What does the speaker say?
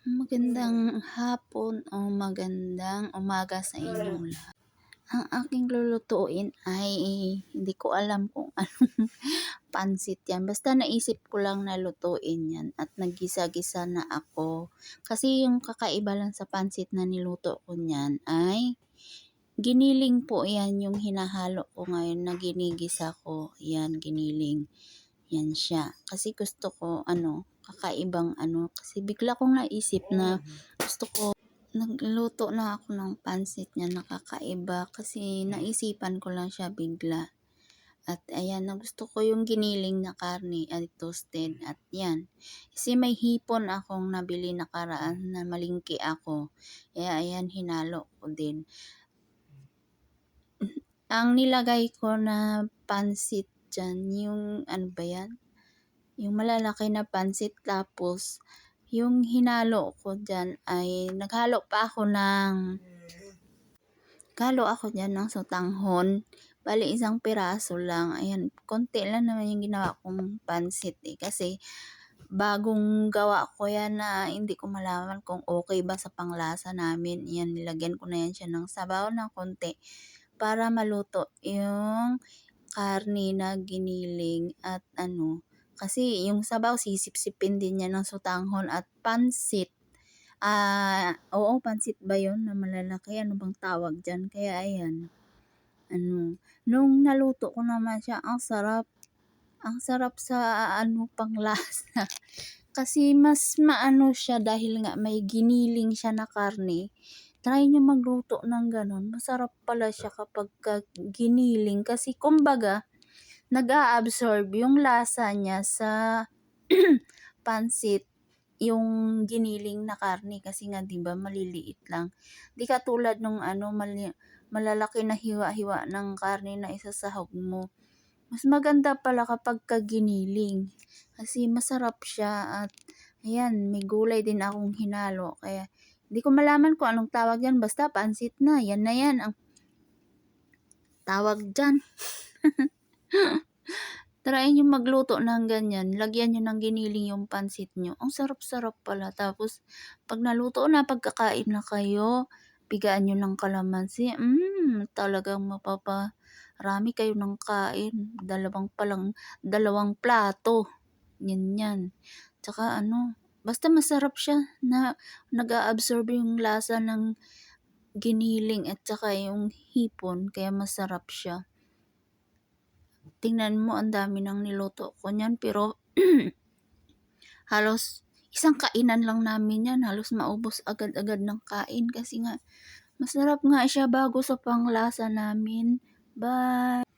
Magandang hapon o magandang umaga sa inyong lahat. Ang aking lulutuin ay hindi ko alam kung anong pansit yan. Basta naisip ko lang na lutuin yan at naggisa-gisa na ako. Kasi yung kakaiba lang sa pansit na niluto ko niyan ay giniling po yan yung hinahalo ko ngayon na ginigisa ko. Yan, giniling. Yan siya. Kasi gusto ko kakaibang kasi bigla kong naisip na gusto ko nagluto na ako ng pansit niya na kakaiba kasi naisipan ko lang siya bigla. At ayan, na gusto ko yung giniling na karne at toasted at yan. Kasi may hipon akong nabili nakaraan na malingki ako. Kaya ayan, hinalo ko din. Ang nilagay ko na pansit dyan, yung ba yan? Yung malalaki na pansit, tapos yung hinalo ko dyan ay naghalo ako dyan ng sotanghon. Bali isang piraso lang. Ayan, konti lang naman yung ginawa kong pansit kasi bagong gawa ko yan na hindi ko malaman kung okay ba sa panglasa namin. Yan, nilagyan ko na yan siya ng sabaw ng konti para maluto yung karne na giniling at kasi yung sabaw sisip-sipin din niya ng sotanghon at pansit. Oo, pansit ba yun na malalaki? Ano bang tawag dyan? Kaya ayan, nung naluto ko naman siya, ang sarap. Ang sarap sa panglasa. Kasi mas maano siya dahil nga may giniling siya na karne. Try nyo magluto ng ganon. Masarap pala siya kapag giniling. Kasi kumbaga, nag-a-absorb yung lasa niya sa pansit, yung giniling na karne kasi nga 'di ba maliliit lang. Di katulad nung malalaki na hiwa-hiwa ng karne na isasahog mo. Mas maganda pala kapag giniling kasi masarap siya at ayan, may gulay din akong hinalo kaya hindi ko malaman kung anong tawag yan, basta pansit na yan ang tawag dyan. Try nyo magluto ng ganyan. Lagyan nyo ng giniling yung pansit nyo. Ang sarap-sarap pala. Tapos, pag naluto na, pagkakain na kayo, pigaan nyo ng kalamansi. Talagang mapaparami kayo ng kain. Dalawang plato. Yan. Tsaka basta masarap siya na nag-a-absorb yung lasa ng giniling at saka yung hipon. Kaya masarap siya. Tingnan mo, ang dami nang niluto ko niyan, pero halos isang kainan lang namin yan. Halos maubos agad-agad ng kain kasi nga masarap nga siya bago sa panglasa namin. Bye!